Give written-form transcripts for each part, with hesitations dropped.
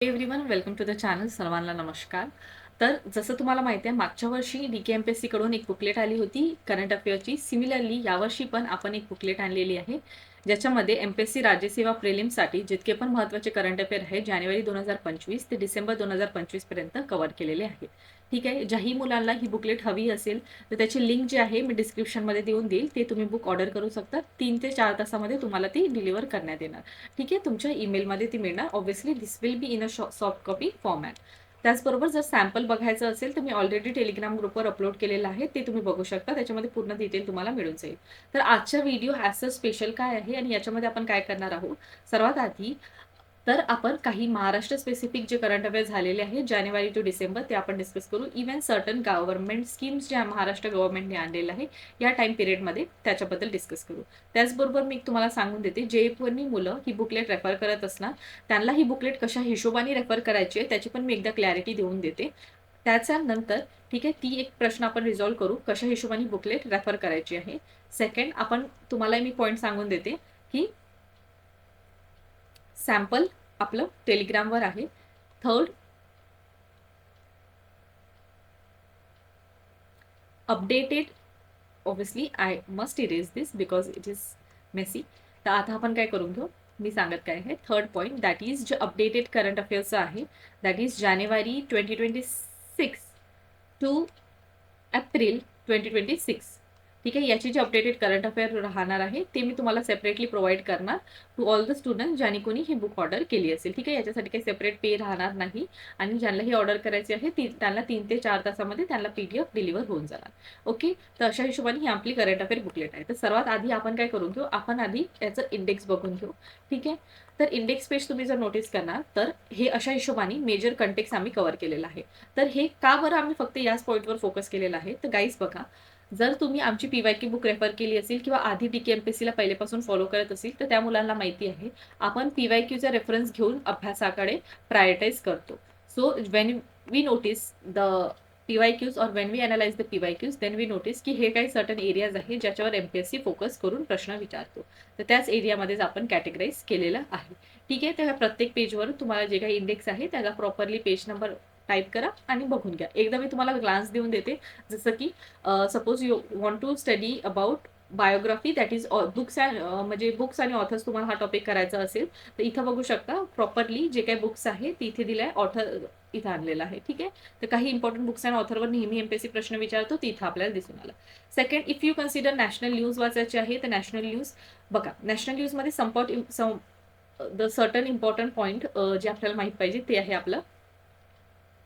Everyone welcome to the channel. सर्वांना नमस्कार. तर जसं तुम्हाला माहिती आहे, मागच्या वर्षी DKMPSC कडून एक बुकलेट आली होती करंट अफेअरची. सिमिलरली यावर्षी पण आपण एक बुकलेट आणलेली आहे, ज्याच्यामध्ये MPSC राज्यसेवा प्रिलिम्ससाठी जितके पण महत्त्वाचे करंट अफेअर आहेत जानेवारी 2025 ते डिसेंबर 2025 पर्यंत कव्हर केलेले आहे. ठीक आहे. ज्याही मुलांना ही बुकलेट हवी असेल तर त्याची लिंक जी आहे मी डिस्क्रिप्शनमध्ये देऊन देईल. ते तुम्ही बुक ऑर्डर करू शकता. 3 ते 4 तासामध्ये तुम्हाला ती डिलिव्हर करण्यात येणार. ठीक आहे. तुमच्या ईमेलमध्ये ती मिळणार. Obviously this will be in a soft copy format. त्याचबरोबर जर सॅम्पल बघायचं असेल तर मी ऑलरेडी टेलिग्राम ग्रुपवर अपलोड केलेलं आहे, ते तुम्ही बघू शकता. त्याच्यामध्ये पूर्ण डिटेल तुम्हाला मिळून जाईल. तर आजचा व्हिडिओ ॲज अ स्पेशल काय आहे आणि याच्यामध्ये आपण काय करणार आहोत. सर्वात आधी तर आपण काही महाराष्ट्र स्पेसिफिक जे करंट अफेअर झालेले आहेत जानेवारी टू डिसेंबर ते आपण डिस्कस करू. इव्हन सर्टन गव्हर्नमेंट स्कीम्स ज्या महाराष्ट्र गव्हर्नमेंटने आणलेल्या आहे या टाइम पिरियडमध्ये त्याच्याबद्दल डिस्कस करू. त्याचबरोबर मी तुम्हाला सांगून देते, जे कोणी मुलं ही बुकलेट रेफर करत असणार त्यांना ही बुकलेट कशा हिशोबाने रेफर करायची आहे त्याची पण मी एकदा क्लॅरिटी देऊन देते. त्याच्यानंतर ठीक आहे, ती एक प्रश्न आपण रिझॉल्व्ह करू, कशा हिशोबाने बुकलेट रेफर करायची आहे. सेकंड, आपण तुम्हाला मी पॉईंट सांगून देते की सॅम्पल आपलं टेलिग्रामवर आहे. Third, updated, obviously I must erase this because it is messy. तर आता आपण काय करून घेऊ, मी सांगत काय आहे. थर्ड पॉईंट दॅट इज जे अपडेटेड करंट अफेअर्सचं आहे, that is January 2026 to April 2026. ठीक आहे. याची जी अपडेटेड करंट अफेअर राहणार आहे ते मी तुम्हाला सेपरेटली प्रोव्हाइड करणार टू ऑल द स्टुडंट ज्यांनी कोणी ही बुक ऑर्डर केली असेल. ठीक आहे. याच्यासाठी काही सेपरेट पे राहणार नाही आणि ज्यांना ही ऑर्डर करायची आहे त्यांना 3 ते 4 तासामध्ये त्यांना PDF डिलिव्हर होऊन जाणार. ओके. तर अशा हिशोबाने ही आपली करंट अफेअर बुकलेट आहे. तर सर्वात आधी आपण काय करून घेऊ, आपण आधी याचं इंडेक्स बघून घेऊ. ठीक आहे. तर इंडेक्स पेज तुम्ही जर नोटीस करणार तर हे अशा हिशोबाने मेजर कंटेक्स आम्ही कव्हर केलेला आहे. तर हे का बरं आम्ही फक्त याच पॉईंटवर फोकस केलेला आहे. तर गाईज बघा, जर तुम्ही आमची PYQ बुक रेफर केली असेल किंवा आधी DKMPSCला पहिलेपासून फॉलो करत असेल तर त्या मुलांना माहिती आहे आपण PYQचा रेफरन्स घेऊन अभ्यासाकडे प्रायोरिटाईज करतो. So when we notice the PYQs और when we analyse the PYQs then we notice की हे काही सर्टन एरियाज आहे ज्याच्यावर MPSC फोकस करून प्रश्न विचारतो. तर त्याच एरियामध्येच आपण कॅटेगराईज केलेलं आहे. ठीक आहे. तर प्रत्येक पेजवर तुम्हाला जे काही इंडेक्स आहे त्याला प्रॉपरली पेज नंबर टाईप करा आणि बघून घ्या. एकदा मी तुम्हाला ग्लान्स देऊन देते. जसं की suppose you want to study about biography that is books and म्हणजे बुक्स आणि ऑथर्स तुम्हाला हा टॉपिक करायचा असेल तर इथं बघू शकता प्रॉपरली जे काही बुक्स आहे ते इथे दिलं आहे, ऑथर इथं आणलेलं आहे. ठीक आहे. तर काही इम्पॉर्टंट बुक्स अँड ऑथरवर नेहमी MPSC प्रश्न विचारतो ते इथं आपल्याला दिसून आलं. Second, if you consider national news वाचायचे आहे तर नॅशनल न्यूज बघा. नॅशनल न्यूजमध्ये द सर्टन इम्पॉर्टंट पॉईंट जे आपल्याला माहीत पाहिजे ते आहे आपलं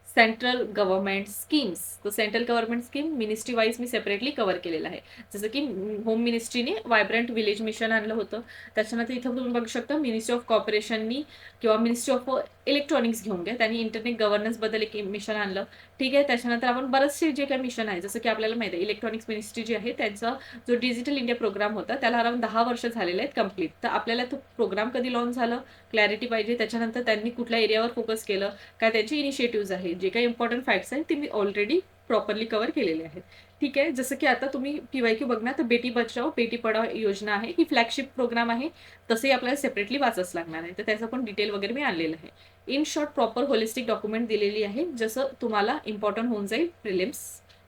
सेंट्रल गव्हर्नमेंट स्कीम्स. तर central government scheme ministry wise me separately cover केलेलं आहे. जसं की होम मिनिस्ट्रीने व्हायब्रंट विलेज मिशन आणलं होतं. त्याच्यानंतर इथं तुम्ही बघू शकता मिनिस्ट्री ऑफ कॉर्पोरेशननी किंवा मिनिस्ट्री ऑफ इलेक्ट्रॉनिक्स घेऊन घ्या, त्यांनी इंटरनेट गव्हर्नन्सबद्दल एक मिशन आणलं. ठीक आहे. त्याच्यानंतर आपण बरेचसे जे काही मिशन आहे, जसं की आपल्याला माहिती आहे इलेक्ट्रॉनिक्स मिनिस्ट्री जी आहे त्यांचा जो डिजिटल इंडिया प्रोग्राम होता त्याला अराउंड 10 वर्ष झालेले आहेत कंप्लीट. तर आपल्याला तो प्रोग्राम कधी लॉन्च झालं क्लॅरिटी पाहिजे. त्याच्यानंतर त्यांनी कुठल्या एरियावर फोकस केलं, काय त्यांचे इनिशिएटिव्ह आहेत, जे काही इम्पॉर्टंट फॅक्ट्स आहेत ते मी ऑलरेडी प्रॉपरली कव्हर केलेले आहेत. ठीक आहे. जसं की आता तुम्ही PYQ बघणार तर बेटी बचाओ बेटी पढाओ योजना आहे, ही फ्लॅगशिप प्रोग्राम आहे. तसंही आपल्याला सेपरेटली वाचच लागणार आहे. तर त्याचं पण डिटेल वगैरे मी आणलेलं आहे. In short proper holistic document दिलेली आहे, जसं तुम्हाला इम्पॉर्टंट होऊन जाईल प्रिलिम्स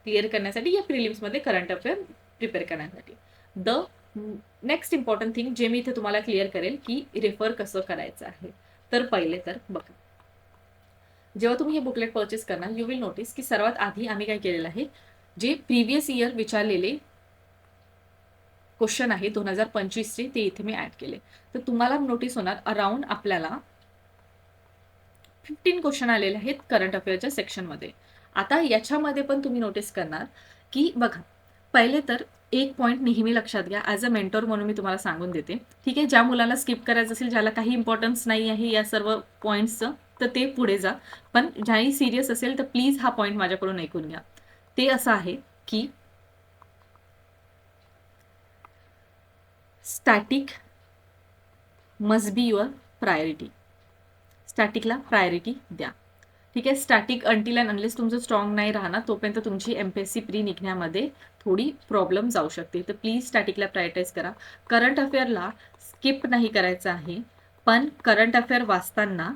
क्लिअर करण्यासाठी या प्रिलिम्समध्ये करंट अफेअर प्रिपेअर करण्यासाठी. द नेक्स्ट इम्पॉर्टंट थिंग जे मी इथे तुम्हाला क्लिअर करेल की रेफर कसं करायचं आहे. तर पहिले तर बघा, जेव्हा तुम्ही हे बुकलेट परचेस करणार यू विल नोटीस की सर्वात आधी आम्ही काय केलेलं आहे, जे प्रिव्हियस इयर विचारलेले क्वेश्चन आहे 2025चे ते इथे मी ऍड केले. तर तुम्हाला नोटीस होणार अराउंड आपल्याला 15 क्वेश्चन आलेले आहेत करंट अफेअरच्या सेक्शनमध्ये. आता याच्यामध्ये पण तुम्ही नोटीस करणार की बघा, पहिले तर एक पॉईंट नेहमी लक्षात घ्या, ॲज अ मेंटॉर म्हणून मी तुम्हाला सांगून देते. ठीक आहे. ज्या मुलांना स्किप करायचं असेल, ज्याला काही इम्पॉर्टन्स नाही आहे या सर्व पॉईंट्सचं, तर ते पुढे जा. पण ज्याही सिरियस असेल तर प्लीज हा पॉईंट माझ्याकडून ऐकून घ्या. ते असं आहे की static must be your priority. स्टॅटिकला प्रायोरिटी द्या. ठीक आहे. स्टॅटिक अंटिल अँड अनलेस तुमचं स्ट्रॉंग नाही राहणार तोपर्यंत तुमची MPSC प्री निघण्यामध्ये थोडी प्रॉब्लेम जाऊ शकते. तर प्लीज स्टॅटिकला प्रायोरिटाईज करा. करंट अफेअरला स्किप नाही करायचं आहे, पण करंट अफेअर वाचताना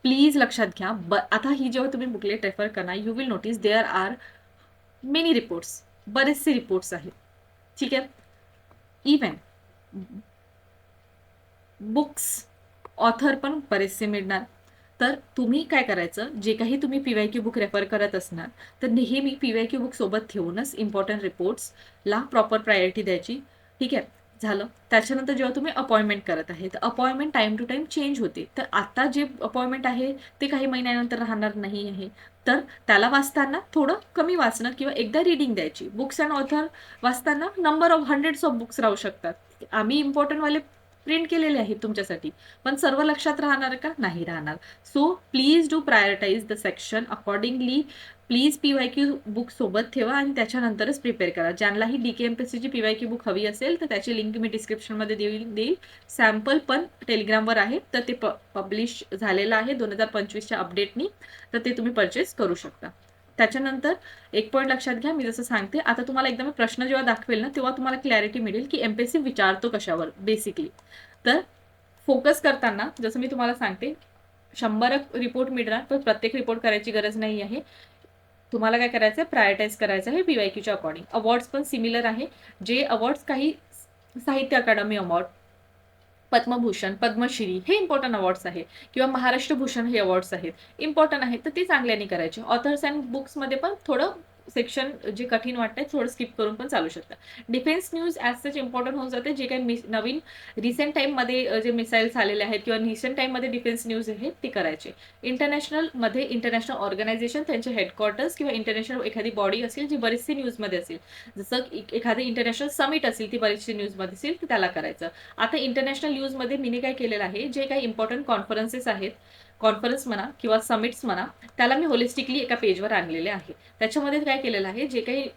प्लीज लक्षात घ्या. आता ही जेव्हा तुम्ही बुकलेट रेफर करणार, you will notice there are many reports, बरेचसे रिपोर्ट्स आहेत. ठीक आहे. इवन बुक्स ऑथर पण बरेचसे मिळणार. तर तुम्ही काय करायचं, जे काही तुम्ही PYQ बुक रेफर करत असणार तर नेहमी PYQ बुक सोबत ठेवूनच इम्पॉर्टंट रिपोर्ट्सला प्रॉपर प्रायोरिटी द्यायची. ठीक आहे. झालं. त्याच्यानंतर जेव्हा तुम्ही अपॉइंटमेंट करत आहे तर appointment time to time change होते. तर आता जे अपॉइंटमेंट आहे ते काही महिन्यानंतर राहणार नाही आहे. तर त्याला वाचताना थोडं कमी वाचणं किंवा एकदा रीडिंग द्यायची. बुक्स अँड ऑथर वाचताना number of hundreds of books राहू शकतात. आम्ही इम्पॉर्टंटवाले प्रिंट केलेले आहेत तुमच्यासाठी, पण सर्व लक्षात राहणार का? नाही राहणार. So please do prioritise the section accordingly. Please PYQ book सोबत ठेवा आणि त्याच्यानंतरच प्रिपेअर करा. ज्यांनाही DKMPSCची PYQ बुक हवी असेल तर त्याची लिंक मी डिस्क्रिप्शनमध्ये देईल. सॅम्पल पण टेलिग्रामवर आहे, तर ते पब्लिश झालेलं आहे 2025च्या अपडेटनी, तर ते तुम्ही परचेस करू शकता. त्याच्यानंतर एक पॉईंट लक्षात घ्या, मी जसं सांगते आता तुम्हाला एकदम प्रश्न जेव्हा दाखवेल ना तेव्हा तुम्हाला क्लॅरिटी मिळेल की MPSC विचारतो कशावर बेसिकली. तर फोकस करताना जसं मी तुम्हाला सांगते 100 रिपोर्ट मिळणार, पण प्रत्येक रिपोर्ट करायची गरज नाही आहे. तुम्हाला काय करायचं आहे, प्रायोरिटाईज करायचं आहे PYQच्या अकॉर्डिंग. अवॉर्ड्स पण सिमिलर आहे. जे अवॉर्ड्स काही साहित्य अकादमी अवॉर्ड, पद्मभूषण, पद्मश्री हे इम्पॉर्टंट अवॉर्ड्स आहे किंवा महाराष्ट्र भूषण हे अवॉर्ड्स आहेत, इम्पॉर्टंट आहेत, तर ते चांगल्याने करायचे. ऑथर्स अँड बुक्समध्ये पण थोडं सेक्शन जे कठीण वाटतंय थोडं स्किप करून पण चालू शकतं. Defence news as such important होऊन जाते. जे काही नवीन रिसेंट टाईममध्ये जे मिसाईल्स आलेले आहेत किंवा रिसेंट टाईममध्ये डिफेन्स न्यूज आहेत ते करायचे. इंटरनॅशनलमध्ये इंटरनॅशनल ऑर्गनायझेशन, त्यांचे हेडक्वार्टर्स किंवा इंटरनॅशनल एखादी बॉडी असेल जी बरीचशी न्यूजमध्ये असेल, जसं एखादी इंटरनॅशनल समिट असेल ती बरीचशी न्यूजमध्ये असेल तर त्याला करायचं. आता इंटरनॅशनल न्यूजमध्ये मी काय केलेलं आहे, जे काही इम्पॉर्टंट कॉन्फरन्सेस आहेत, कॉन्फरन्स म्हणा किंवा समिट्स म्हणा, त्याला मी होलिस्टिकली एका पेजवर आणलेले आहे. त्याच्यामध्ये काय केलेलं आहे, जे काही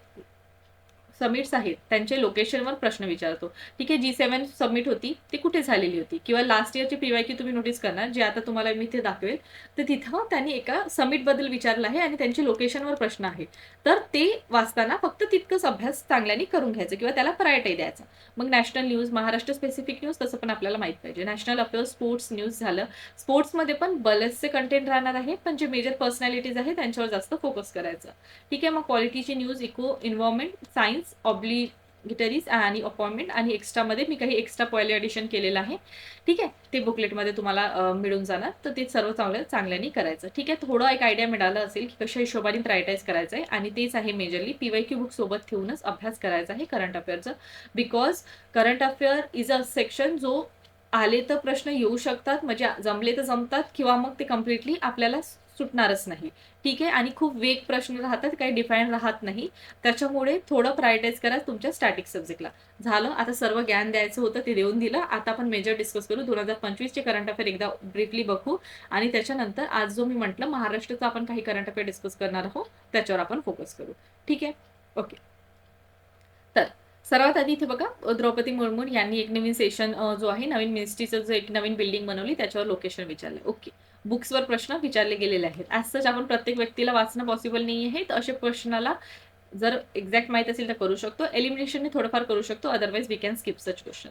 समिट्स आहेत त्यांचे लोकेशनवर प्रश्न विचारतो. ठीक आहे. G7 समिट होती ती कुठे झालेली होती, किंवा लास्ट इयरची PYQ तुम्ही नोटीस करणार, जे आता तुम्हाला मी ते दाखवेल, तर तिथं त्यांनी एका समिट बद्दल विचारलं आहे आणि त्यांचे लोकेशनवर प्रश्न आहे. तर ते वाचताना फक्त तितकंच अभ्यास चांगल्याने करून घ्यायचं किंवा त्याला प्रायोरिटी द्यायचा. मग national news, Maharashtra specific news, तसं पण आपल्याला माहित पाहिजे. नॅशनल अफेअर्स, स्पोर्ट्स न्यूज झालं. स्पोर्ट्समध्ये पण बरेचसे कंटेंट राहणार आहे, पण जे मेजर पर्सनॅलिटीज आहेत त्यांच्यावर जास्त फोकस करायचं. ठीक आहे. मग क्वालिटीची न्यूज, इको, एन्व्हायरमेंट, सायन्स, ऑब्लिगेटरीज आणि अपॉइंटमेंट, आणि एक्स्ट्रामध्ये मी काही एक्स्ट्रा पॉइली एडिशन केलेलं आहे. ठीक आहे. ते बुकलेटमध्ये तुम्हाला मिळून जाणार, तर ते सर्व चांगल्याने करायचं. ठीक आहे. थोडं एक आयडिया मिळालं असेल की कशा हिशोबाने प्रायोरिटाईज करायचं आहे, आणि तेच आहे मेजरली PYQ बुक सोबत ठेवूनच अभ्यास करायचा आहे करंट अफेअरचं. Because current affair is a section जो आले तर प्रश्न येऊ शकतात, म्हणजे जमले तर जमतात, किंवा मग ते कम्प्लिटली आपल्याला सुटणारच नाही. ठीक आहे. आणि खूप वेग प्रश्न राहतात, काही डिफाईन राहत नाही. त्याच्यामुळे थोडं प्रायोरिटाईज करा तुमच्या स्टॅटिक सब्जेक्टला. झालं. आता सर्व ज्ञान द्यायचं होतं ते देऊन दिलं. आता आपण मेजर डिस्कस करू. 2025चे करंट अफेअर एकदा ब्रीफली बघू, आणि त्याच्यानंतर आज जो मी म्हटलं महाराष्ट्राचा आपण काही करंट अफेअर डिस्कस करणार आहोत त्याच्यावर आपण फोकस करू. ठीक आहे. ओके. तर सर्वात आधी इथे बघा, द्रौपदी मुर्मू यांनी एक नवीन सेशन जो आहे, नवीन मिनिस्ट्रीचं जो एक नवीन बिल्डिंग बनवली त्याच्यावर लोकेशन विचारलं. ओके. बुक्सवर प्रश्न विचारले गेलेले आहेत. ॲज सच आपण प्रत्येक व्यक्तीला वाचणं पॉसिबल नाही आहे, तर अशा प्रश्नाला जर एक्झॅक्ट माहित असेल तर करू शकतो. एलिमिनेशनने थोडंफार करू शकतो, otherwise we can skip such question.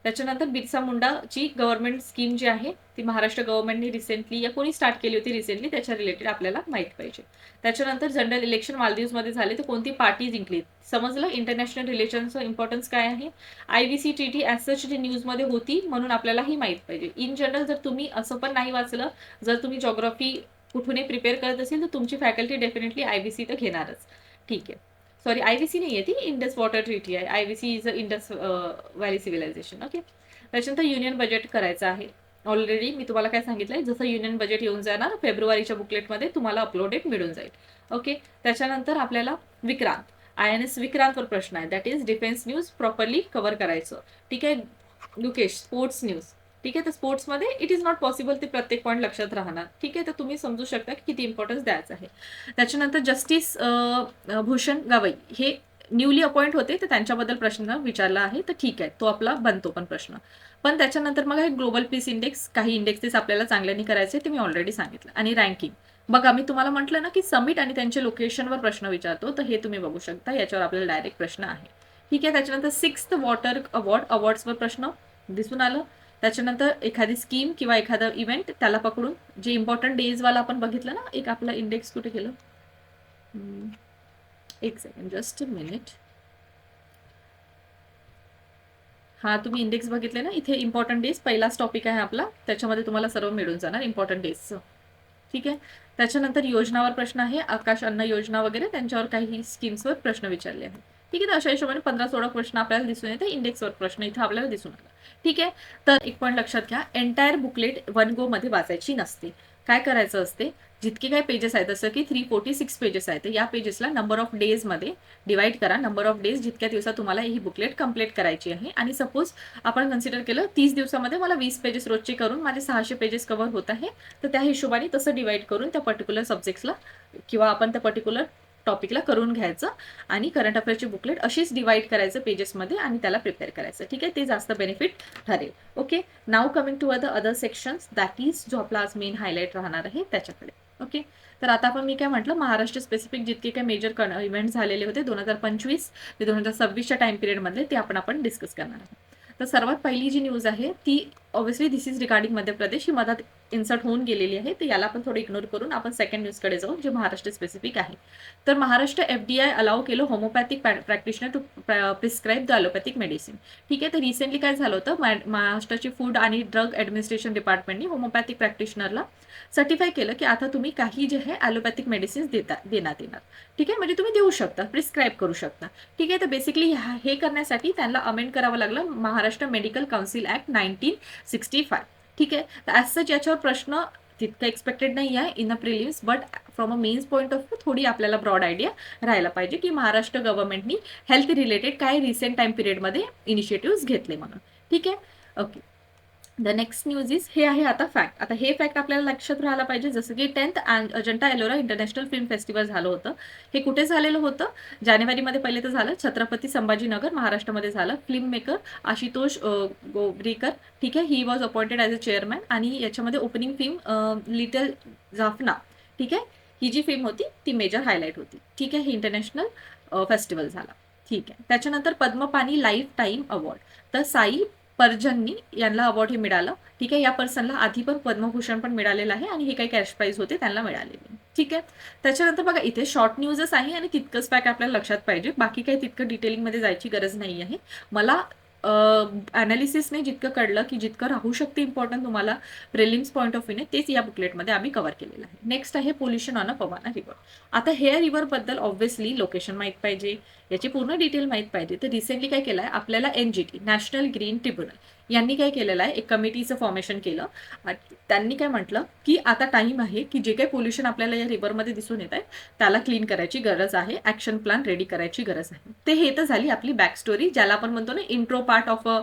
त्याच्यानंतर बिरसा मुंडाची गव्हर्नमेंट स्कीम जी आहे ती महाराष्ट्र गव्हर्नमेंटने रिसेंटली या कोणी स्टार्ट केली होती रिसेंटली, त्याच्या रिलेटेड आपल्याला माहित पाहिजे. त्याच्यानंतर जनरल इलेक्शन मालदीव्समध्ये झाले, तर कोणती पार्टी जिंकली समजलं. इंटरनॅशनल रिलेशनचं इम्पॉर्टन्स काय आहे. IBC ट्रीटी ॲज सच जी न्यूजमध्ये होती म्हणून आपल्यालाही माहित पाहिजे. इन जनरल जर तुम्ही असं पण नाही वाचलं, जर तुम्ही जॉग्राफी कुठूनही प्रिपेअर करत असेल तर तुमची फॅकल्टी डेफिनेटली IBC तर घेणारच. ठीक आहे. सॉरी, IBC नाही आहे ती, इंडस वॉटर ट्रीटी आहे. IBC is a Indus valley civilisation. Okay. त्याच्यानंतर युनियन बजेट करायचं आहे. ऑलरेडी मी तुम्हाला काय सांगितलंय, जसं युनियन बजेट येऊन जाणार फेब्रुवारीच्या बुकलेटमध्ये तुम्हाला अपलोडेड मिळून जाईल. ओके. त्याच्यानंतर आपल्याला विक्रांत, INS विक्रांतवर प्रश्न आहे. That is defence news properly cover करायचं. ठीक आहे. Lukesh, sports news. ठीक आहे. तर स्पोर्ट्समध्ये इट इज नॉट पॉसिबल ते प्रत्येक पॉईंट लक्षात राहणार. ठीक आहे. तर तुम्ही समजू शकता की किती इम्पॉर्टन्स द्यायचं आहे. त्याच्यानंतर जस्टिस भूषण गवई हे न्यूली अपॉइंट होते, तर त्यांच्याबद्दल प्रश्न विचारला आहे, तर ठीक आहे, तो आपला बनतो पण प्रश्न. पण त्याच्यानंतर मग आहे ग्लोबल पीस इंडेक्स, काही इंडेक्सेस आपल्याला चांगल्याने करायचे ते मी ऑलरेडी सांगितलं. आणि रँकिंग बघा, मी तुम्हाला म्हटलं ना की समिट आणि त्यांच्या लोकेशनवर प्रश्न विचारतो, तर हे तुम्ही बघू शकता, याच्यावर आपल्याला डायरेक्ट प्रश्न आहे. ठीक आहे. त्याच्यानंतर 6th वॉटर अवॉर्ड्सवर प्रश्न दिसून आलं. त्याच्यानंतर एखादी स्कीम किंवा एखादा इव्हेंट त्याला पकडून जे इम्पॉर्टंट डेजवाला आपण बघितलं ना, एक आपला इंडेक्स कुठे गेलं, एक सेकंड, जस्ट अ मिनिट. हा तुम्ही इंडेक्स बघितले ना, इथे इम्पॉर्टंट डेज पहिलाच टॉपिक आहे आपला, त्याच्यामध्ये तुम्हाला सर्व मिळून जाणार इम्पॉर्टंट डेजचं. ठीक आहे. त्याच्यानंतर योजनावर प्रश्न आहे, आकाश अन्न योजना वगैरे त्यांच्यावर काही स्कीम्सवर प्रश्न विचारले आहेत. ठीक आहे. तर अशा हिशोबाने 15-16 प्रश्न आपल्याला दिसून येते. इंडेक्सवर प्रश्न इथे आपल्याला दिसून आला. ठीक आहे. तर एक पॉईंट लक्षात घ्या, एंटायर बुकलेट वन गो मध्ये वाचायची नसते. काय करायचं असते, जितके काही पेजेस आहेत, जसं की 346 पेजेस आहेत, या पेजेसला नंबर ऑफ डेजमध्ये डिवाइड करा. नंबर ऑफ डेज जितक्या दिवसात तुम्हाला ही बुकलेट कंप्लीट करायची आहे. आणि सपोज आपण कन्सिडर केलं 30 दिवसामध्ये मला 20 पेजेस रोजचे करून माझे 600 पेजेस कव्हर होत आहे, तर त्या हिशोबाने तसं डिवाइड करून त्या पर्टिक्युलर सब्जेक्ट्सला किंवा आपण त्या पर्टिक्युलर टॉपिकला करून घ्यायचं आणि करंट अफेअरची बुकलेट अशीच डिवाइड करायचं पेजेसमध्ये आणि त्याला प्रिपेअर करायचं. ठीक आहे. ते जास्त बेनिफिट ठरेल. Okay. Now coming to other sections, that is जो आपला आज मेन हायलाइट राहणार आहे त्याच्याकडे. ओके. तर आता आपण मी काय म्हटलं, महाराष्ट्र स्पेसिफिक जितके काही मेजर इव्हेंट झालेले होते 2025 ते 2026च्या टाइम पिरियडमधले, ते आपण डिस्कस करणार आहोत. तर सर्वात पहिली जी न्यूज आहे ती obviously this is regarding Madhya Pradesh, ही मधात इन्सर्ट होऊन गेलेली आहे. तर याला आपण थोडं इग्नोर करून आपण सेकंड न्यूजकडे जाऊ, जे महाराष्ट्र स्पेसिफिक आहे. तर महाराष्ट्र FDI अलाउ केलं homeopathic practitioner to prescribe the allopathic medicine. ठीक आहे. तर रिसेंटली काय झालं होतं, महाराष्ट्राची फूड आणि ड्रग ॲडमिनिस्ट्रेशन डिपार्टमेंटने होमोपॅथिक प्रॅक्टिशनरला सर्टिफाय केलं की आता तुम्ही काही जे आहे ॲलोपॅथिक मेडिसिन्स देण्यात येणार. ठीक आहे. म्हणजे तुम्ही देऊ शकता, प्रिस्क्राईब करू शकता. ठीक आहे. तर बेसिकली हे करण्यासाठी त्यांना अमेंड करावं लागलं महाराष्ट्र मेडिकल काउन्सिल ॲक्ट 1965. ठीक आहे. तर ॲज सच याच्यावर प्रश्न तितकं एक्सपेक्टेड नाही आहे in a prelims, but from a mains point of view थोडी आपल्याला ब्रॉड आयडिया राहायला पाहिजे की महाराष्ट्र गव्हर्नमेंटनी हेल्थ रिलेटेड काय रिसेंट टाइम पिरियडमध्ये इनिशिएटिव्ह घेतले म्हणून. ठीक आहे. Okay. The next news is, हे आहे आता फॅक्ट. आता हे फॅक्ट आपल्याला लक्षात राहायला पाहिजे, जसं की 10th Ajanta Ellora international film festival झालं होतं. हे कुठे झालेलं होतं, जानेवारीमध्ये पहिले तर झालं, छत्रपती संभाजीनगर महाराष्ट्रामध्ये झालं. फिल्म मेकर आशुतोष गोवरीकर, ठीक आहे, he was appointed as a chairman. आणि याच्यामध्ये ओपनिंग फिल्म लिटल जाफना, ठीक आहे, ही जी फिल्म होती ती मेजर हायलाइट होती. ठीक आहे. ही इंटरनॅशनल फेस्टिवल झाला. ठीक आहे. त्याच्यानंतर पद्मपाणी लाईफ टाईम अवॉर्ड, तर साई परजन्नी यांना अवॉर्ड हे मिळालं. ठीक आहे. या पर्सनला आधी पण पद्मभूषण पण मिळालेलं आहे आणि हे काही कॅश प्राइज होते त्यांना मिळालेले. ठीक आहे. त्याच्यानंतर बघा, इथे शॉर्ट न्यूजच आहे आणि तितकंच फॅक्ट आपल्याला लक्षात पाहिजे, बाकी काही तितकं डिटेलिंगमध्ये जायची गरज नाही आहे. मला ॲनालिसिसने जितकं कळलं की जितकं राहू शकते इम्पॉर्टंट तुम्हाला प्रिलिम्स पॉईंट ऑफ व्ह्यूने, तेच या बुकलेटमध्ये आम्ही कव्हर केलेलं आहे. नेक्स्ट आहे पोल्युशन ऑन अ पवाना रिव्हर. आता हे रिव्हरबद्दल ऑब्व्हियसली लोकेशन माहीत पाहिजे, याची पूर्ण डिटेल माहीत पाहिजे. तर रिसेंटली काय केलं आहे आपल्याला, NGT नॅशनल ग्रीन ट्रिब्युनल यांनी काय केलेलं आहे, एक कमिटीचं फॉर्मेशन केलं. त्यांनी काय म्हटलं की आता टाइम आहे की जे काही पोल्युशन आपल्याला या रिव्हरमध्ये दिसून येत आहे त्याला क्लीन करायची गरज आहे, ॲक्शन प्लॅन रेडी करायची गरज आहे. ते हे तर झाली आपली बॅक स्टोरी, ज्याला आपण म्हणतो ना intro part of a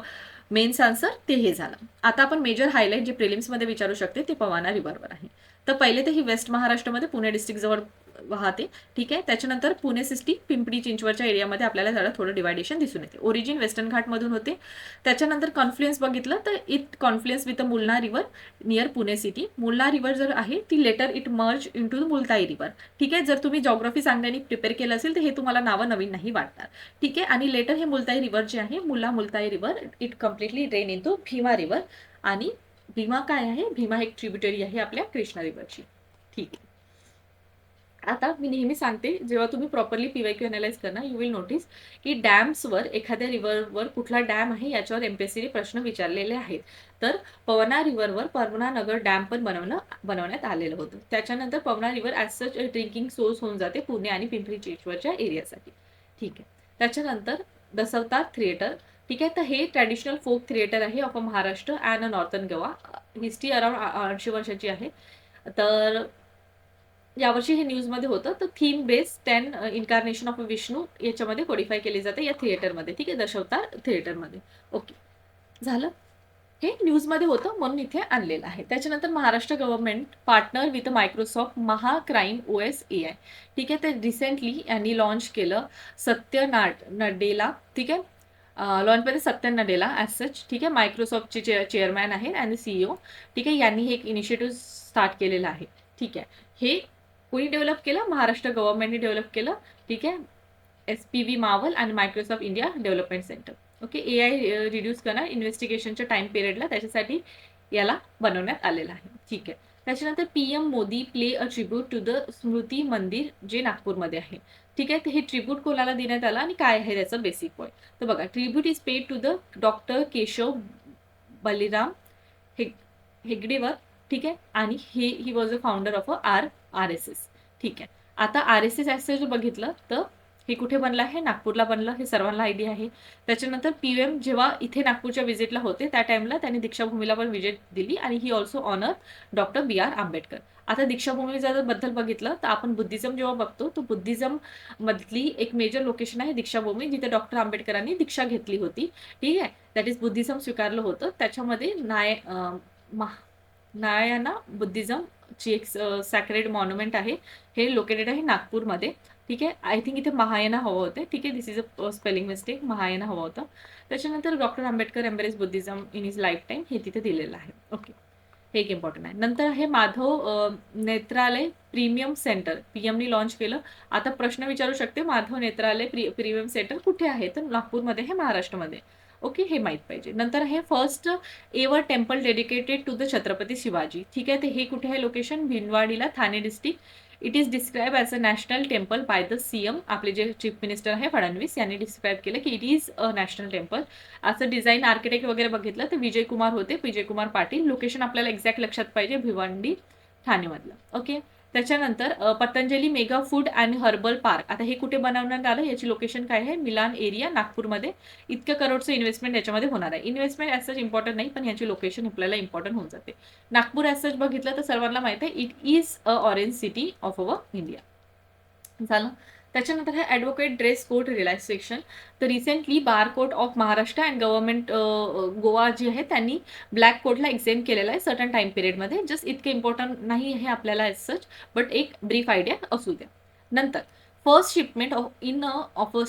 mains answer, ते हे झालं. आता आपण मेजर हायलाइट जे प्रिलिम्समध्ये विचारू शकते ते पवाना रिव्हरवर आहे. तर पहिले तर ही वेस्ट महाराष्ट्रामध्ये पुणे डिस्ट्रिक्ट जवळ वाहते. ठीक आहे. त्याच्यानंतर पुणे सिटी पिंपरी चिंचवडच्या एरियामध्ये आपल्याला जरा थोडं डिवायडेशन दिसून येते. ओरिजिन वेस्टर्न घाटमधून होते. त्याच्यानंतर कॉन्फ्लुएन्स बघितलं तर इट कॉन्फ्लुएन्स विथ मुलना रिव्हर नियर पुणे सिटी. मुलना रिव्हर जर आहे ती later it merge into Multai river. ठीक आहे. जर तुम्ही जॉग्राफी सांगण्याने प्रिपेअर केलं असेल तर हे तुम्हाला नावं नवीन नाही वाटणार. ठीक आहे. आणि लेटर हे मुलताई रिव्हर जे आहे, Multai river, it completely drain into Bhima river. आणि भीमा काय आहे, भीमा एक ट्रिब्युटरी आहे आपल्या कृष्णा रिव्हरची. ठीक आहे. आता मी नेहमी सांगते, जेव्हा तुम्ही प्रॉपरली PYQ अनालाइज करणार, यू विल नोटीस की डॅम्सवर, एखाद्या रिव्हरवर कुठला डॅम आहे याच्यावर MPSCने प्रश्न विचारलेले आहेत. तर पवना रिव्हरवर पवना नगर डॅम पण बनवण्यात आलेलं होतं. त्याच्यानंतर Pavana river as such drinking source होऊन जाते पुणे आणि पिंपरी चिंचवडच्या एरियासाठी. ठीक आहे. त्याच्यानंतर दशावतार थिएटर. ठीक आहे. तर हे ट्रॅडिशनल फोक थिएटर आहे of a Maharashtra and a northern Goa. History around 800 वर्षाची आहे. तर यावर्षी हे न्यूजमध्ये होतं. तर theme base 10 incarnation of Vishnu याच्यामध्ये कोडिफाय केली जाते या थिएटरमध्ये. ठीक आहे. दशावतार थिएटरमध्ये. ओके. झालं. हे न्यूजमध्ये होतं म्हणून इथे आणलेलं आहे. त्याच्यानंतर Maharashtra government partner with Microsoft MahaCrime OS AI. ठीक आहे. तर रिसेंटली यांनी लॉन्च केलं सत्य नडेला. ठीक आहे. लॉन्चमध्ये सत्य नडेला ॲज सच. ठीक आहे. मायक्रोसॉफ्टचे चेअरमॅन आहेत आणि CEO. ठीक आहे. यांनी हे एक इनिशिएटिव्ह स्टार्ट केलेलं आहे. ठीक आहे. हे कोणी डेव्हलप केलं, महाराष्ट्र गव्हर्नमेंटने डेव्हलप केलं. ठीक आहे. SPV मावल आणि Microsoft India development centre. Okay, AI reduce करणार इन्व्हेस्टिगेशनच्या टाइम पिरियडला, त्याच्यासाठी याला बनवण्यात आलेलं आहे. ठीक आहे. त्याच्यानंतर PM Modi play a tribute to the Smriti Mandir जे नागपूरमध्ये आहे. ठीक आहे. तर हे ट्रिब्यूट कोणाला देण्यात आलं आणि काय आहे त्याचं बेसिक पॉईंट. तर बघा, tribute is paid to the doctor Keshav Baliram हेगडेवर. ठीक आहे. आणि he was a founder of RSS. ठीक आहे. आता RSS ॲज बघितलं तर हे कुठे बनलं आहे? नागपूरला बनलं, हे सर्वांना आयडिया आहे. त्याच्यानंतर PM जेव्हा इथे नागपूरच्या व्हिजिटला होते त्या टाइमला त्यांनी दीक्षाभूमीला पण व्हिजिट दिली आणि he also honour doctor BR Ambedkar. आता दीक्षाभूमी जर बद्दल बघितलं तर आपण बुद्धिझम जेव्हा बघतो तर बुद्धिझम मधली एक मेजर लोकेशन आहे दीक्षाभूमी, जिथे डॉक्टर आंबेडकरांनी दीक्षा घेतली होती. ठीक आहे. दॅट इज बुद्धिझम स्वीकारलं होतं. त्याच्यामध्ये नारायणा बुद्धिझमची एक सॅक्रेड मॉन्युमेंट आहे, हे लोकेटेड आहे नागपूरमध्ये. ठीक आहे. आय थिंक इथे महायाना हवं होतं. ठीक आहे. This is a spelling mistake, Mahayana हवं होतं. त्याच्यानंतर doctor Ambedkar embrace Buddhism in his lifetime, हे तिथे दिलेलं आहे. ओके, हे एक इम्पॉर्टंट आहे. नंतर हे माधव नेत्रालय प्रीमियम सेंटर PMनी लॉन्च केलं. आता प्रश्न विचारू शकते, माधव नेत्रालय प्रीमियम सेंटर कुठे आहे? तर नागपूरमध्ये, हे महाराष्ट्रामध्ये. ओके, हे माहीत पाहिजे. नंतर हे first ever temple dedicated to the Chhatrapati Shivaji. ठीक आहे. तर हे कुठे आहे लोकेशन? भिलवाडीला, Thane district. It is describe as a national temple by the CM. आपले जे चीफ मिनिस्टर आहे फडणवीस यांनी डिस्क्राईब केलं की it is a national temple. असं डिझाईन आर्किटेक्ट वगैरे बघितलं तर विजय कुमार होते, विजय कुमार पाटील. लोकेशन आपल्याला एक्झॅक्ट लक्षात पाहिजे, भिवंडी ठाणेमधलं. ओके. त्याच्यानंतर Patanjali mega food and herbal park. आता हे कुठे बनवण्यात आलं? याची लोकेशन काय आहे? मिलान एरिया, नागपूरमध्ये. इतक्या करोडचं इन्व्हेस्टमेंट याच्यामध्ये होणार आहे. इन्व्हेस्टमेंट ॲज सच इम्पॉर्टंट नाही, पण याची लोकेशन आपल्याला इम्पॉर्टंट होऊन जाते. नागपूर ॲज सच बघितलं तर सर्वांना माहिती आहे, it is a orange city of our India. झालं. त्याच्यानंतर हे ॲडव्होकेट ड्रेस कोड रिलॅक्सेशन. तर recently bar court of Maharashtra and government Goa जे आहे त्यांनी ब्लॅक कोडला एक्झेम्प्ट केलेला आहे सर्टन टाइम पिरियडमध्ये. जस्ट इतके इम्पॉर्टंट नाही आहे आपल्याला ॲज सच, बट एक ब्रीफ आयडिया असू द्या. नंतर first shipment of a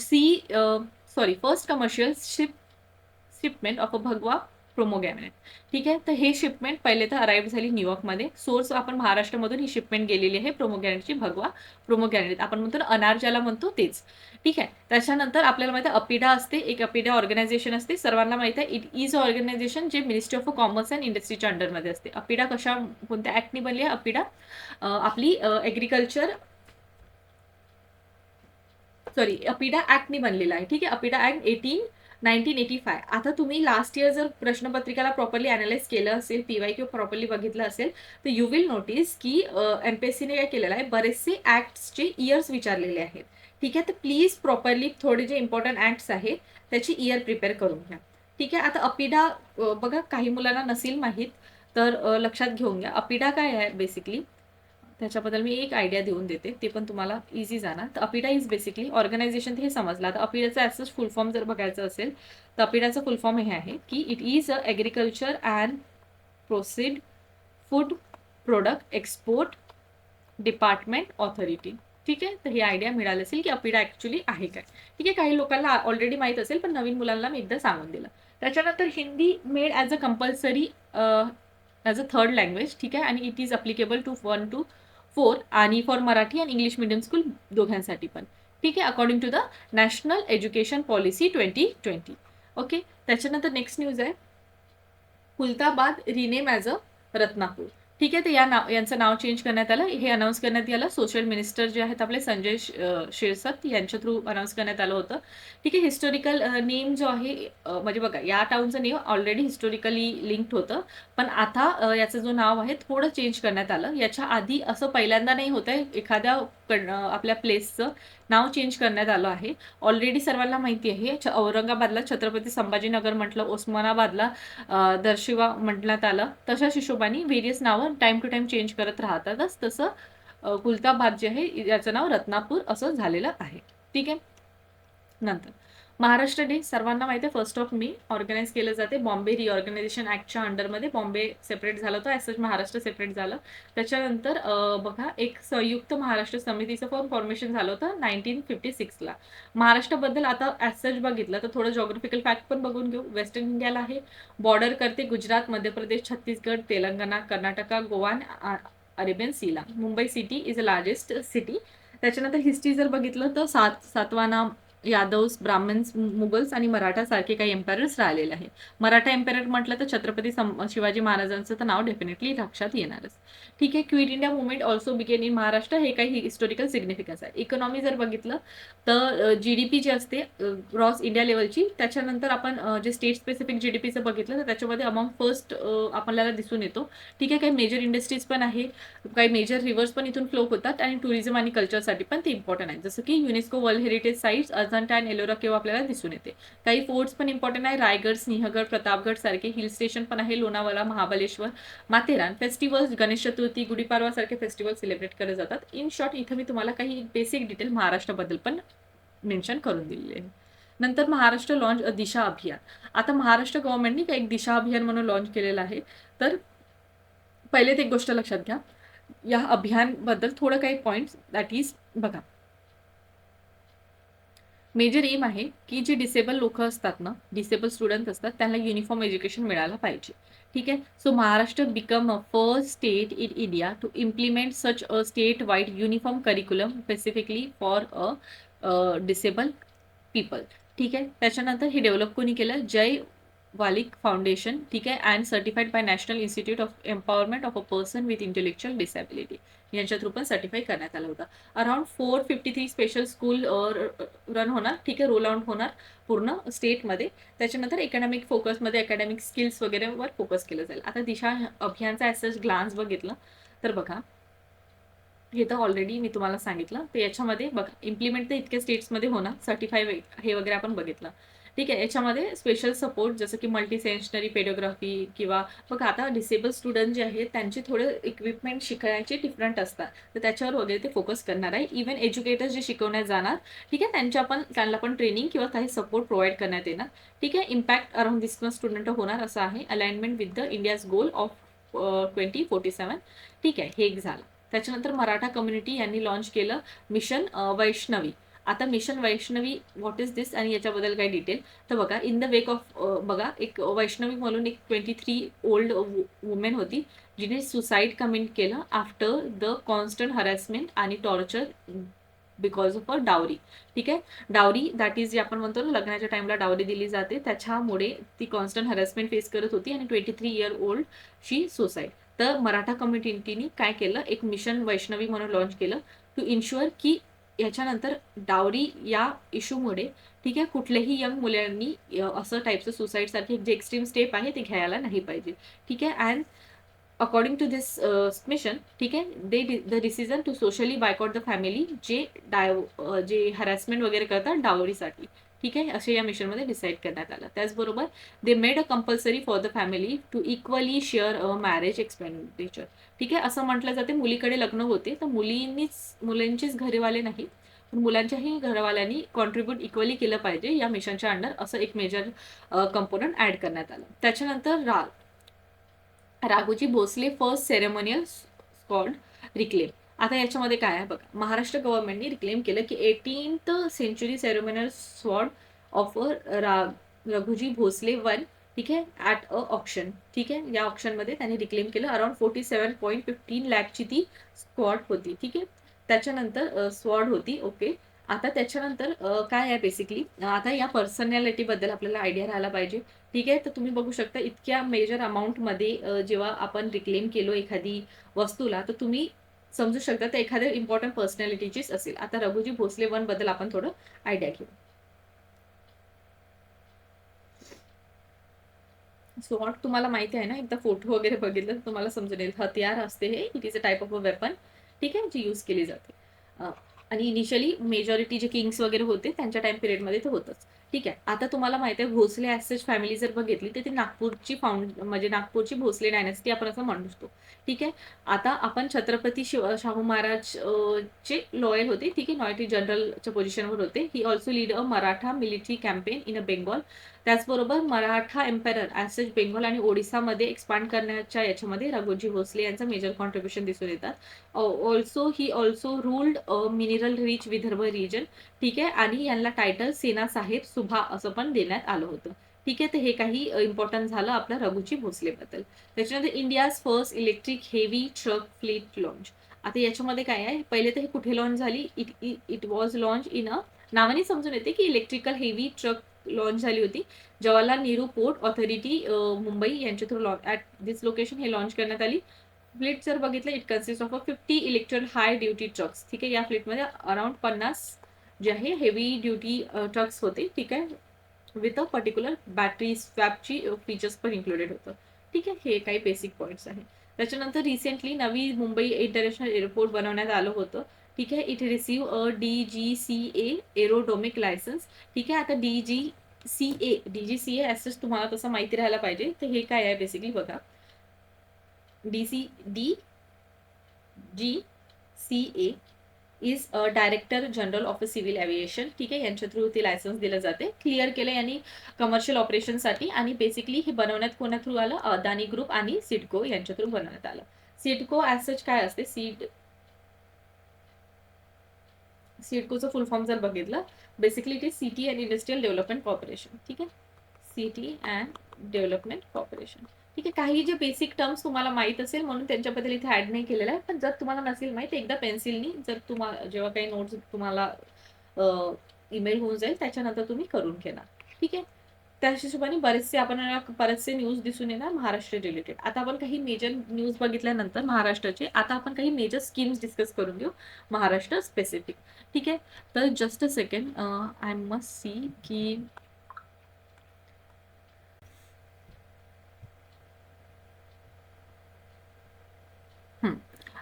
first commercial shipment of a भगवा प्रोमोगॅनेट. ठीक आहे. तर हे शिपमेंट पहिले तर अराईव्ह झाली न्यूयॉर्कमध्ये. सोर्स आपण महाराष्ट्रामधून ही शिपमेंट गेलेली आहे प्रोमोगॅनेटची, भगवा प्रोमोगॅनेट. आपण म्हणतो ना अनार ज्याला म्हणतो तेच. ठीक आहे. त्याच्यानंतर आपल्याला माहिती आहे अपिडा असते, एक अपिडा ऑर्गनायझेशन असते. सर्वांना माहिती आहे इट इज ऑर्गनायझेशन जे मिनिस्ट्री ऑफ कॉमर्स अँड इंडस्ट्रीच्या अंडरमध्ये असते. अपिडा कोणत्या ऍक्टनी बनली आहे? अपिडा आपली अपिडा ऍक्टनी बनलेला आहे. ठीक आहे. अपिडा ऍक्ट 1985. आता तुम्ही लास्ट इयर जर प्रश्नपत्रिकाला प्रॉपरली अनालाइज केलं असेल, PYQ प्रॉपरली बघितलं असेल, तर यू विल नोटीस की MPSCने काय केलेलं आहे, बरेचसे ऍक्ट्सचे इयर्स विचारलेले आहेत. ठीक आहे. तर प्लीज प्रॉपरली थोडे जे इम्पॉर्टंट ऍक्ट्स आहेत त्याची इयर प्रिपेअर करून घ्या. ठीक आहे. आता अपिडा बघा, काही मुलांना नसेल माहीत तर लक्षात घेऊन घ्या. अपिडा काय आहे बेसिकली, त्याच्याबद्दल मी एक आयडिया देऊन देते, ते पण तुम्हाला इझी जाणार. तर अपिडा इज बेसिकली ऑर्गनायझेशन, हे समजलं. आता अपिडाचं ॲज फुल फॉर्म जर बघायचं असेल तर अपिडाचं फुल फॉर्म हे आहे की it is a agriculture and proceed food product export department authority. ठीक आहे. तर ही आयडिया मिळाली असेल की अपिडा ॲक्च्युली आहे काय. ठीक आहे. काही लोकांना ऑलरेडी माहीत असेल, पण नवीन मुलांना मी एकदा सांगून दिलं. त्याच्यानंतर Hindi made as a compulsory as a third language. ठीक आहे. आणि it is applicable to 1 to 4 आणि फॉर मराठी आणि इंग्लिश मिडियम स्कूल दोघांसाठी पण. ठीक आहे. According to the national education policy 2020. Okay. त्याच्यानंतर नेक्स्ट न्यूज आहे, Khuldabad rename as a Ratnapur. ठीक आहे. तर यांचं नाव चेंज करण्यात आलं. हे अनाऊन्स करण्यात आलं सोशल मिनिस्टर जे आहेत आपले संजय शिरसाट यांच्या थ्रू अनाऊन्स करण्यात आलं होतं. ठीक आहे. हिस्टोरिकल नेम जो आहे, म्हणजे बघा या टाउनचं नेम ऑलरेडी हिस्टोरिकली लिंक्ड होतं, पण आता याचं जो नाव आहे थोडं चेंज करण्यात आलं. याच्या आधी असं पहिल्यांदा नाही होत आहे एखाद्या आपल्या प्लेसचं नाव चेंज करण्यात आलं आहे. ऑलरेडी सर्वांना माहिती आहे, औरंगाबादला छत्रपती संभाजीनगर म्हटलं, उस्मानाबादला दर्शिवा म्हटण्यात आलं. तशाच हिशोबाने व्हेरियस नावं टाइम टू टाइम चेंज करत राहतातच. तसं खुलताबाद जे आहे याचं नाव रत्नापूर असं झालेलं आहे. ठीक आहे. नंतर महाराष्ट्र डे सर्वांना माहिती आहे 1 मे ऑर्गनाईज केलं जाते. बॉम्बे रिऑर्गनायझेशन ॲक्टच्या अंडरमध्ये बॉम्बे सेपरेट झालं होतं, ॲज सच महाराष्ट्र सेपरेट झालं. त्याच्यानंतर बघा एक संयुक्त महाराष्ट्र समितीचं फॉर्मेशन झालं होतं 1956ला. महाराष्ट्राबद्दल आता ॲज सच बघितलं तर थोडं जॉग्राफिकल फॅक्ट पण बघून घेऊ. वेस्टर्न इंडियाला आहे, बॉर्डर करते गुजरात, मध्य प्रदेश, छत्तीसगड, तेलंगणा, कर्नाटका, गोवा, अरेबियन सीला. Mumbai city is a largest city. त्याच्यानंतर हिस्ट्री जर बघितलं तर सातवाहना यादव्स, ब्राह्मण्स, मुघल्स आणि मराठा सारखे काही एम्पायर्स राहिलेले आहे. मराठा एम्पायर म्हटलं तर छत्रपती शिवाजी महाराजांचं तर नाव डेफिनेटली लक्षात येणारच. ठीक आहे. Quit India movement also begin in Maharashtra. हे काही हिस्टॉरिकल सिग्निफिकन्स आहे. इकॉनॉमी जर बघितलं तर जीडीपी जी असते ग्रॉस इंडिया लेवलची, त्याच्यानंतर आपण जे स्टेट स्पेसिफिक जीडीपीचं बघितलं तर त्याच्यामध्ये अमॉंग फर्स्ट आपल्याला दिसून येतो. ठीक आहे. काही मेजर इंडस्ट्रीज पण आहे, काही मेजर रिव्हर्स पण इथून फ्लो होतात आणि टुरिझम आणि कल्चरसाठी पण ते इम्पॉर्टंट आहे. जसं की UNESCO world heritage sites Ajanta आणि एलोरा केव्ह आपल्याला दिसून येते. काही फोर्ट्स पण इम्पॉर्टंट आहे. रायगड, सिंहगड, प्रतापगड सारखे हिल स्टेशन पण आहे. लोणावळा, महाबळेश्वर, माथेरान. फेस्टिवल्स गणेश चतुर्थी, गुढीपाडवा सारखे फेस्टिवल सेलिब्रेट केले जातात. इन शॉर्ट इथं मी तुम्हाला काही बेसिक डिटेल महाराष्ट्राबद्दल पण मेन्शन करून दिलेले आहे. नंतर महाराष्ट्र लॉन्च दिशा अभियान. आता महाराष्ट्र गव्हर्नमेंटनी एक दिशा अभियान म्हणून लॉन्च केलेलं आहे. तर पहिले एक गोष्ट लक्षात घ्या, या अभियानबद्दल थोडं काही पॉइंट्स दॅट इज बघा. मेजर एम आहे की जे डिसेबल लोक असतात ना, डिसेबल स्टुडंट असतात, त्यांना युनिफॉर्म एज्युकेशन मिळायला पाहिजे. ठीक आहे. So Maharashtra become a first state in India to implement such a state wide uniform curriculum specifically for a disable people. ठीक आहे. त्याच्यानंतर हे डेव्हलप कोणी केलं? जय वालिक फाउंडेशन. ठीक आहे. And certified by national institute of empowerment of a person with intellectual disability यांच्या थ्रू पण सर्टिफाय करण्यात आलं होतं. अराउंड 453 स्पेशल स्कूल रन होणार. ठीक आहे. रोल आउट होणार पूर्ण स्टेटमध्ये. त्याच्यानंतर एकॅडमिक फोकसमध्ये अकॅडमिक स्किल्स वगैरेवर फोकस केलं जाईल. आता दिशा अभियानचा ॲज ग्लान्स बघितलं तर बघा, हे तर ऑलरेडी मी तुम्हाला सांगितलं. तर याच्यामध्ये बघा, इम्प्लिमेंट तर इतक्या स्टेट्समध्ये होणार, सर्टिफाय हे वगैरे आपण बघितलं. ठीक आहे. याच्यामध्ये स्पेशल सपोर्ट जसं की मल्टी सेन्शनरी पेडोग्राफी किंवा बघा, आता डिसेबल स्टुडंट जे आहेत त्यांचे थोडे इक्विपमेंट शिकण्याचे डिफरंट असतात, तर त्याच्यावर वगैरे ते फोकस करणार आहे. इव्हन एज्युकेटर्स जे शिकवण्यात जाणार, ठीक आहे, त्यांना पण ट्रेनिंग किंवा काही सपोर्ट प्रोव्हाइड करण्यात येणार. ठीक आहे. इम्पॅक्ट अराउंड दिस स्टुडंट होणार असं आहे. Alignment with the India's goal of 2047. ठीक आहे. हे एक झालं. त्याच्यानंतर मराठा कम्युनिटी यांनी लॉन्च केलं मिशन वैष्णवी. आता मिशन वैष्णवी व्हॉट इज दिस आणि याच्याबद्दल काही डिटेल. तर बघा, इन द वेक ऑफ बघा, एक वैष्णवी म्हणून एक 23 ओल्ड वुमेन होती, जिने सुसाईड कमिट केलं आफ्टर द कॉन्स्टंट हरॅसमेंट आणि torture because of a dowry. ठीक आहे. डावरी दॅट इज जे आपण म्हणतो ना, लग्नाच्या टाइमला डावरी दिली जाते, त्याच्यामुळे ती कॉन्स्टंट हरॅसमेंट फेस करत होती आणि 23 इयर ओल्ड शी सुसाईड. तर मराठा कम्युनिटीनी काय केलं, एक मिशन वैष्णवी म्हणून लॉन्च केलं टू इन्शुअर की याच्यानंतर डावरी या इश्यूमुळे, ठीक आहे, कुठल्याही यंग मुलांनी असं टाईपचं सुसाईड सारखे जे एक्स्ट्रीम स्टेप आहे ते घ्यायला नाही पाहिजे. ठीक आहे. And according to this mission, ठीक आहे, the decision to socially boycott the family जे हॅरॅसमेंट वगैरे करतात डावरीसाठी. ठीक आहे. असे या मिशनमध्ये डिसाईड करण्यात आलं. त्याचबरोबर they made a compulsory for the family to equally share a marriage expenditure. ठीक आहे. असं म्हटलं जाते, मुलीकडे लग्न होते तर मुलींचीच घरवाले नाही, पण मुलांच्याही घरवाल्यांनी कॉन्ट्रीब्यूट इक्वली केलं पाहिजे या मिशनच्या अंडर, असं एक मेजर कंपोनंट ऍड करण्यात आलं. त्याच्यानंतर Raghoji Bhosale first ceremonial sword reclaim. आता याच्यामध्ये काय आहे बघा, महाराष्ट्र गव्हर्नमेंटने रिक्लेम केलं की 18th century ceremonial sword of Raghuji Bhosale one. ठीक आहे. At a option. ठीक आहे. या ऑप्शनमध्ये त्यांनी रिक्लेम केलं. अराउंड 47.15 लॅकची ती स्क्वॉड होती. ठीक आहे. त्याच्यानंतर स्वॉर्ड होती. ओके. आता त्याच्यानंतर काय आहे बेसिकली, आता या पर्सनॅलिटीबद्दल आपल्याला आयडिया राहायला पाहिजे. ठीक आहे. तर तुम्ही बघू शकता, इतक्या मेजर अमाऊंटमध्ये जेव्हा आपण रिक्लेम केलो एखादी वस्तूला, तर तुम्ही समजू शकता तर एखाद्या इम्पॉर्टंट पर्सनॅलिटीचीच असेल. आता रघुजी भोसले वन बद्दल आपण थोडं आयडिया घेऊ. स्वॉर्ड तुम्हाला माहिती आहे ना, एकदा फोटो वगैरे बघितलं तर तुम्हाला समजून येईल. हथियार असते हे, it is a type of a weapon. ठीक आहे. जी यूज केली जाते. आणि इनिशियली मेजॉरिटी जे किंग्स वगैरे होते त्यांच्या टाइम पिरियडमध्ये ते होतंच. ठीक आहे. आता तुम्हाला माहिती आहे, भोसले ॲज फॅमिली जर बघितली तर ती नागपूरची म्हणजे नागपूरची भोसले डायनेस्टी आपण असं म्हणतो. ठीक आहे. आता आपण छत्रपती शाहू महाराज चे लॉयल होते. ठीक आहे. लॉयल्टी जनरलच्या पोझिशनवर होते. He also lead a Maratha military campaign in a Bengal. त्याचबरोबर Maratha empire as such Bengal आणि ओडिसामध्ये एक्सपांड करण्याच्या याच्यामध्ये राघोजी भोसले यांचं मेजर कॉन्ट्रीब्युशन दिसून येतात. He also ruled mineral rich Vidarbha region. ठीक आहे. आणि यांना टायटल सेना साहेब सुभा असं पण देण्यात आलं होतं. ठीक आहे. तर हे काही इम्पॉर्टंट झालं आपल्या रघुजी भोसलेबद्दल. त्याच्यानंतर India's first electric heavy truck fleet launch. आता याच्यामध्ये काय आहे, पहिले तर हे कुठे लॉन्च झाली, इट वॉज लॉन्च इन अ, नावाने समजून येते की इलेक्ट्रिकल हेवी ट्रक लॉन्च झाली होती जवाहरलाल नेहरू पोर्ट ऑथॉरिटी मुंबई यांच्या थ्रू ॲट दिस लोकेशन हे लॉन्च करण्यात आली. फ्लीट जर बघितलं, it consist of 50 electrical high duty trucks. ठीक आहे, या फ्लीटमध्ये अराउंड 50 जे आहे हेवी ड्युटी ट्रक्स होते. ठीक आहे, विथ अ पर्टिक्युलर बॅटरी स्वॅपची फीचर्स पण इन्क्लुडेड होतं. ठीक आहे, हे काही बेसिक पॉईंट्स आहे. त्याच्यानंतर recently Navi Mumbai international airport बनवण्यात आलं होतं. ठीक आहे, it receive a DGCA aerodromic licence. ठीक आहे, आता DGCA ॲज तुम्हाला तसं माहिती राहायला पाहिजे. तर हे काय आहे बेसिकली बघा, DGCA is director general of civil aviation. ठीक आहे, यांच्या थ्रू ते लायसन्स दिलं जाते. क्लिअर केलं यांनी कमर्शियल ऑपरेशनसाठी. आणि बेसिकली हे बनवण्यात कोणा थ्रू आलं, अदानी ग्रुप आणि सिडको यांच्या थ्रू बनवण्यात आलं. सिडको ॲज सच काय असते, सिडकोचं फुल फॉर्म जर बघितलं, basically it is city and industrial development corporation. ठीक आहे, सिटी अँड डेव्हलपमेंट कॉर्पोरेशन. ठीक आहे, काही जे बेसिक टर्म्स तुम्हाला माहित असेल म्हणून त्यांच्याबद्दल इथे ऍड नाही केलेलं आहे. पण जर तुम्हाला नसेल माहित, एकदा पेन्सिलनी जर तुम्हाला जेव्हा काही नोट्स तुम्हाला ईमेल होऊन जाईल त्याच्यानंतर तुम्ही करून घेणार. ठीक आहे, त्या हिशोबाने बरेचसे न्यूज दिसून येणार महाराष्ट्र रिलेटेड. आता आपण काही मेजर न्यूज बघितल्यानंतर महाराष्ट्राचे, आता आपण काही मेजर स्कीम्स डिस्कस करून घेऊ महाराष्ट्र स्पेसिफिक. ठीक आहे, तर just a second, I must see की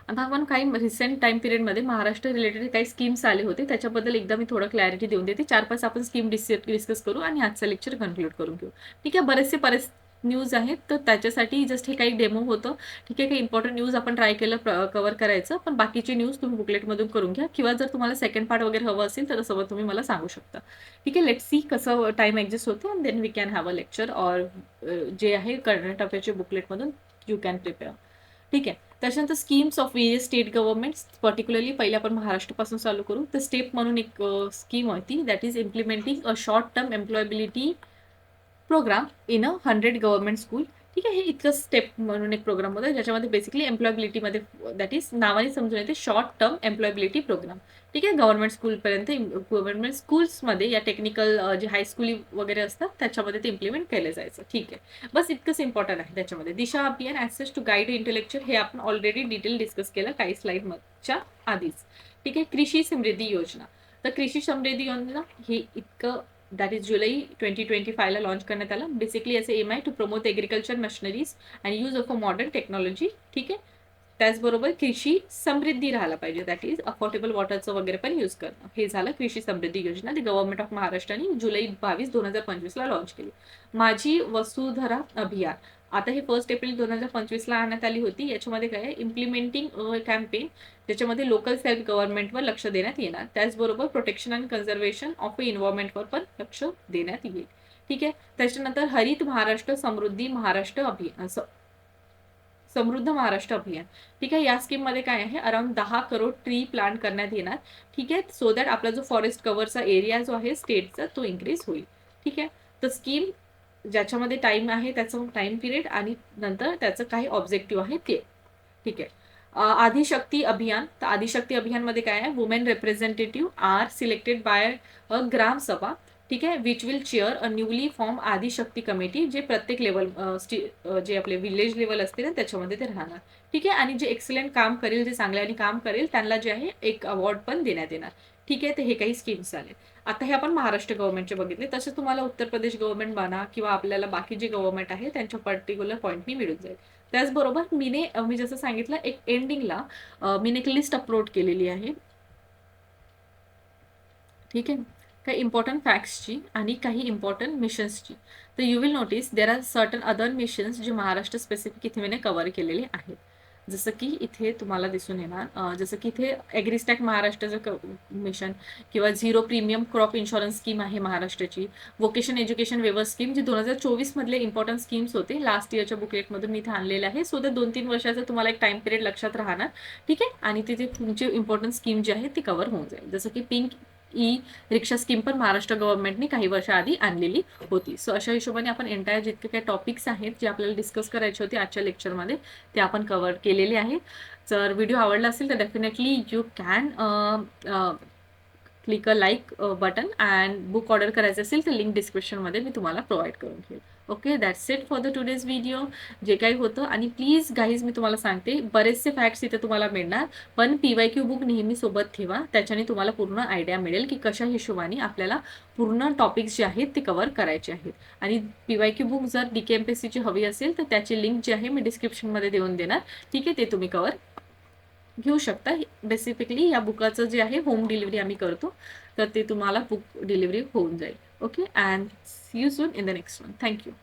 आता आपण काही रिसेंट टाइम पिरियडमध्ये महाराष्ट्र रिलेटेड काही स्कीम्स आले होते, त्याच्याबद्दल एकदा मी थोडं क्लॅरिटी देऊन देते. 4-5 आपण स्कीम डिस्कस करू आणि आजचं लेक्चर कन्क्लूड करून घेऊ. ठीक आहे, बरेच न्यूज आहेत, तर त्याच्यासाठी जस्ट हे काही डेमो होतं. ठीक आहे, काही इम्पॉर्टंट न्यूज आपण ट्राय केलं कव्हर करायचं, पण बाकीची न्यूज तुम्ही बुकलेटमधून करून घ्या, किंवा जर तुम्हाला सेकंड पार्ट वगैरे हवं असेल तर तसं तुम्ही मला सांगू शकता. ठीक आहे, लेट्स सी कसं टाइम ॲडजस्ट होतं, and then we can have a lecture or जे आहे करंट अफेअरच्या बुकलेटमधून यू कॅन प्रिपेअर. ठीक आहे, त्याच्यानंतर schemes of various state governments, particularly पहिले आपण महाराष्ट्रापासून चालू करू. तर स्टेप म्हणून एक स्कीम होती, that is implementing a short term employability programme in a 100 government school. ठीक आहे, हे इतकं स्टेप म्हणून एक प्रोग्राम होता ज्याच्यामध्ये बेसिकली एम्प्लॉयबिलिटीमध्ये, दॅट इज नावाने समजून येते शॉर्ट टर्म एम्प्लॉयबिलिटी प्रोग्राम. ठीक आहे, गव्हर्नमेंट स्कूलपर्यंत, गव्हर्नमेंट स्कूल्समध्ये या टेक्निकल जे हायस्कूल वगैरे असतात त्याच्यामध्ये ते इम्प्लिमेंट केलं जायचं. ठीक आहे, बस इतकंच इम्पॉर्टंट आहे त्याच्यामध्ये. दिशा अभियान ॲसेस टू गाईड इंटेलेक्चर, हे आपण ऑलरेडी डिटेल डिस्कस केलं काही स्लाइडच्या आधीच. ठीक आहे, कृषी समृद्धी योजना. तर कृषी समृद्धी योजना हे इतकं, दॅट इज जुलै 2025ला लॉन्च करण्यात आला. बेसिकली याचे एम आहे to promote agriculture machineries and use of a modern technology. ठीक आहे, त्याचबरोबर कृषी समृद्धी राहायला पाहिजे, दॅट इज अफोर्डेबल वॉटरचं वगैरे पण यूज करणं. हे झालं कृषी समृद्धी योजना, ती गव्हर्नमेंट ऑफ महाराष्ट्राने जुलै 22, 2025ला लॉन्च केली. माझी वसुधरा अभियान, आता हे 1 एप्रिल 2025ला आणण्यात आली होती. याच्यामध्ये काय आहे, इम्प्लिमेंटिंग कॅम्पेन, त्याच्यामध्ये लोकल सेल्फ गव्हर्नमेंटवर लक्ष देण्यात येणार. त्याचबरोबर प्रोटेक्शन अँड कन्झर्वेशन ऑफ एन्व्हायरमेंटवर पण लक्ष देण्यात येईल. ठीक आहे, त्याच्यानंतर हरित महाराष्ट्र समृद्धी महाराष्ट्र अभियान, समृद्ध महाराष्ट्र अभियान. ठीक आहे, या स्कीममध्ये काय आहे, अराउंड 10 करोड ट्री प्लांट करण्यात येणार. ठीक आहे, सो दॅट आपला जो फॉरेस्ट कव्हरचा एरिया जो आहे स्टेटचा तो इन्क्रीज होईल. ठीक आहे, तर स्कीम ज्याच्यामध्ये टाइम आहे त्याचं टाइम पिरियड आणि नंतर त्याचं काही ऑब्जेक्टिव्ह आहे ते. ठीक आहे, आदिशक्ती अभियान. तर आदिशक्ती अभियानमध्ये काय आहे, women representative are selected by a Gram Sabha. ठीक आहे, which will chair a newly form Adishakti committee, जे प्रत्येक लेवल जे आपले विलेज लेवल असते ना त्याच्यामध्ये ते राहणार. ठीक आहे, आणि जे एक्सलंट काम करेल, जे चांगल्याने काम करेल त्यांना जे आहे एक अवॉर्ड पण देण्यात येणार. ठीक आहे, तर हे काही स्कीम्स आले. आता हे आपण महाराष्ट्र गव्हर्नमेंटचे बघितले, तसे तुम्हाला उत्तर प्रदेश गव्हर्नमेंट म्हणा किंवा आपल्याला बाकी जे गव्हर्नमेंट आहे त्यांच्या पर्टिक्युलर पॉईंटनी मिळून जाईल. त्याचबरोबर मी जसं सांगितलं, एक एंडिंगला मीने एक लिस्ट अपलोड केलेली आहे. ठीक आहे, काही इम्पॉर्टंट फॅक्ट्सची आणि काही इम्पॉर्टंट मिशन्सची. तर you will notice there are certain other missions जे महाराष्ट्र स्पेसिफिक इथे मी कव्हर केलेले आहेत. जसं की इथे तुम्हाला दिसून येणार, जसं की इथे ॲग्रिस्टॅक महाराष्ट्राचं मिशन, किंवा zero premium crop insurance scheme आहे महाराष्ट्राची. वोकेशन एज्युकेशन वेवर स्कीम, जे 2024 मधले इम्पॉर्टंट स्कीम्स होते, लास्ट इयरच्या बुकलेटमधून मी इथे आणलेले आहे. सो ते 2-3 वर्षाचं तुम्हाला एक टाइम पिरियड लक्षात राहणार. ठीक आहे, आणि तिथे तुमचे इम्पॉर्टंट स्कीम जे आहे ती कव्हर होऊन जाईल. जसं की पिंक ई रिक्षा स्कीम पण महाराष्ट्र गव्हर्नमेंटने काही वर्ष आधी आणलेली होती. सो अशा हिशोबाने आपण एंटायर जितके काही टॉपिक्स आहेत जे आपल्याला डिस्कस करायचे होते आजच्या लेक्चरमध्ये ते आपण कव्हर केलेले आहे. जर व्हिडिओ आवडला असेल तर definitely you can click a like button and book order करायचं असेल तर लिंक डिस्क्रिप्शनमध्ये मी तुम्हाला प्रोव्हाइड करून ठेवेल. Okay, that's it for the today's video. जे काही होतं, आणि प्लीज गाईज मी तुम्हाला सांगते, बरेचसे फॅक्ट्स इथे तुम्हाला मिळणार, पण PYQ बुक नेहमी सोबत ठेवा. त्याच्याने तुम्हाला पूर्ण आयडिया मिळेल की कशा हिशोबाने आपल्याला पूर्ण टॉपिक्स जे आहेत ते कव्हर करायचे आहेत. आणि PYQ बुक जर DKMPSCची हवी असेल तर त्याची लिंक जी आहे मी डिस्क्रिप्शनमध्ये देऊन देणार. ठीक आहे, ते तुम्ही कव्हर घेऊ शकता. बेसिकली या बुकाचं जे आहे होम डिलिव्हरी आम्ही करतो, तर ते तुम्हाला बुक डिलिव्हरी होऊन जाईल. Okay, and see you soon in the next one. Thank you.